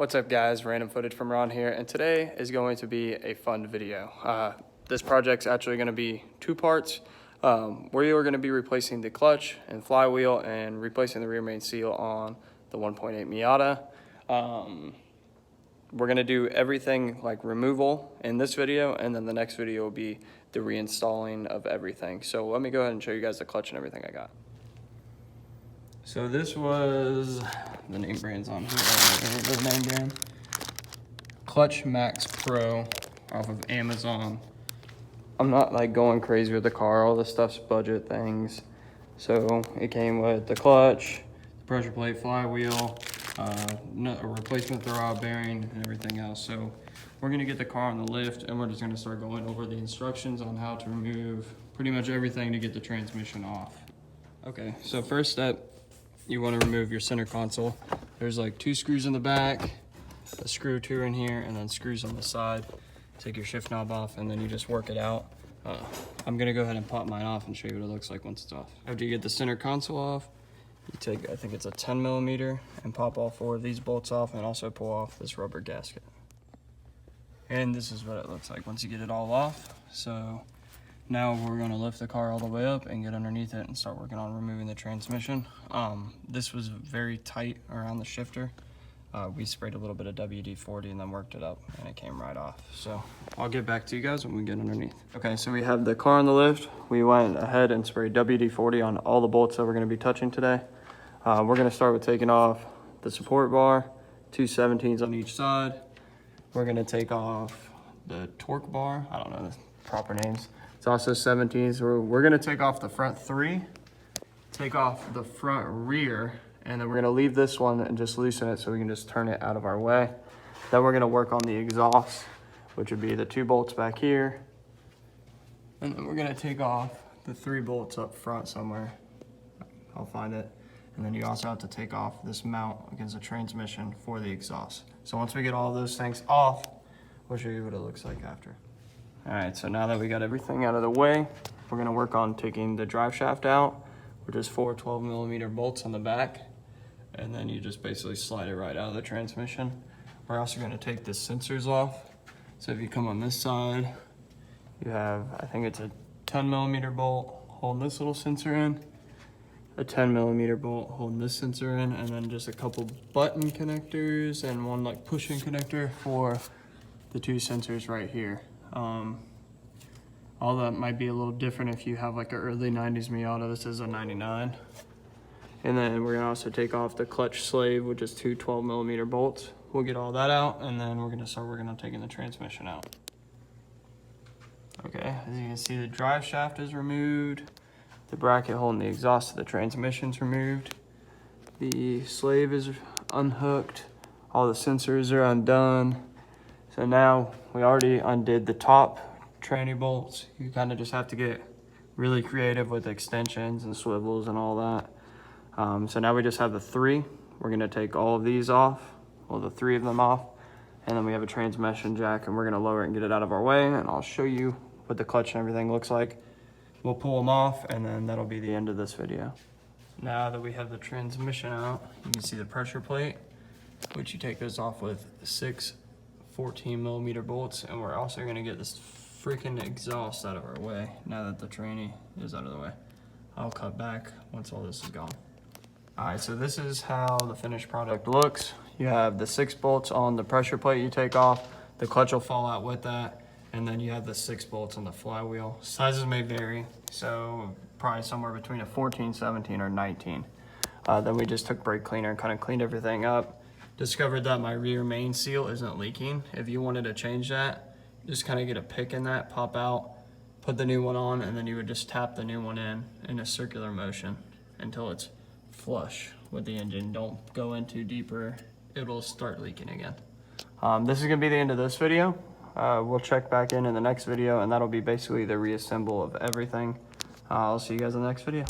What's up guys, random footage from Ron here, and today is going to be a fun video. This project's actually going to be two parts. We are going to be replacing the clutch and flywheel and replacing the rear main seal on the 1.8 Miata. We're going to do everything like removal in this video, and then the next video will be the reinstalling of everything. So let me go ahead and show you guys the clutch and everything I got. So this was, the name brand's on here, the name brand, ClutchMax Pro off of Amazon. I'm not like going crazy with the car, all this stuff's budget things. So it came with the clutch, the pressure plate, flywheel, a replacement throw rod bearing, and everything else. So we're gonna get the car on the lift, and we're just gonna start going over the instructions on how to remove pretty much everything to get the transmission off. Okay, so first step, you want to remove your center console. There's like 2 screws in the back, a screw 2 in here, and then screws on the side. Take your shift knob off, and then you just work it out. I'm gonna go ahead and pop mine off and show you what it looks like once it's off. After you get the center console off, you take, I think it's a 10mm, and pop all 4 of these bolts off, and also pull off this rubber gasket. And this is what it looks like once you get it all off. So now we're going to lift the car all the way up and get underneath it and start working on removing the transmission. This was very tight around the shifter. We sprayed a little bit of WD-40 and then worked it up, and it came right off. So I'll get back to you guys when we get underneath. Okay, so we have the car on the lift. We went ahead and sprayed WD-40 on all the bolts that we're going to be touching today. We're going to start with taking off the support bar, 2 17s on each side. We're going to take off the torque bar. I don't know the proper names. It's also 17s. We're gonna take off the front 3, take off the front rear, and then we're gonna leave this one and just loosen it so we can just turn it out of our way. Then we're gonna work on the exhaust, which would be the 2 bolts back here. And then we're gonna take off the 3 bolts up front somewhere. I'll find it. And then you also have to take off this mount against the transmission for the exhaust. So once we get all those things off, we'll show you what it looks like after. All right, so now that we got everything out of the way, we're gonna work on taking the drive shaft out, which is 4 12mm bolts on the back, and then you just basically slide it right out of the transmission. We're also gonna take the sensors off. So if you come on this side, you have, I think it's a 10mm bolt holding this little sensor in, a 10mm bolt holding this sensor in, and then just a couple button connectors and one like push-in connector for the 2 sensors right here. All that might be a little different if you have like an early 90s Miata. This is a 99. And then we're gonna also take off the clutch slave, which is 2 12mm bolts. We'll get all that out, and then we're gonna start working on taking the transmission out. Okay, as you can see, the drive shaft is removed. The bracket holding the exhaust of the transmission's removed. The slave is unhooked. All the sensors are undone. So now we already undid the top tranny bolts. You kind of just have to get really creative with extensions and swivels and all that. So now we just have the 3. We're gonna take all of these off, well, the 3 of them off, and then we have a transmission jack, and we're gonna lower it and get it out of our way, and I'll show you what the clutch and everything looks like. We'll pull them off, and then that'll be the end of this video. Now that we have the transmission out, you can see the pressure plate, which you take this off with 6 14mm bolts, and we're also gonna get this freaking exhaust out of our way now that the tranny is out of the way. I'll cut back once all this is gone. All right, so this is how the finished product looks. You have the 6 bolts on the pressure plate you take off, the clutch will fall out with that, and then you have the 6 bolts on the flywheel. Sizes may vary, so probably somewhere between a 14, 17, or 19. Then we just took brake cleaner and kind of cleaned everything up. Discovered that my rear main seal isn't leaking. If you wanted to change that, just kind of get a pick in that, pop out, put the new one on, and then you would just tap the new one in a circular motion until it's flush with the engine. Don't go in too deeper, it'll start leaking again. This is gonna be the end of this video. We'll check back in the next video, and that'll be basically the reassemble of everything. I'll see you guys in the next video.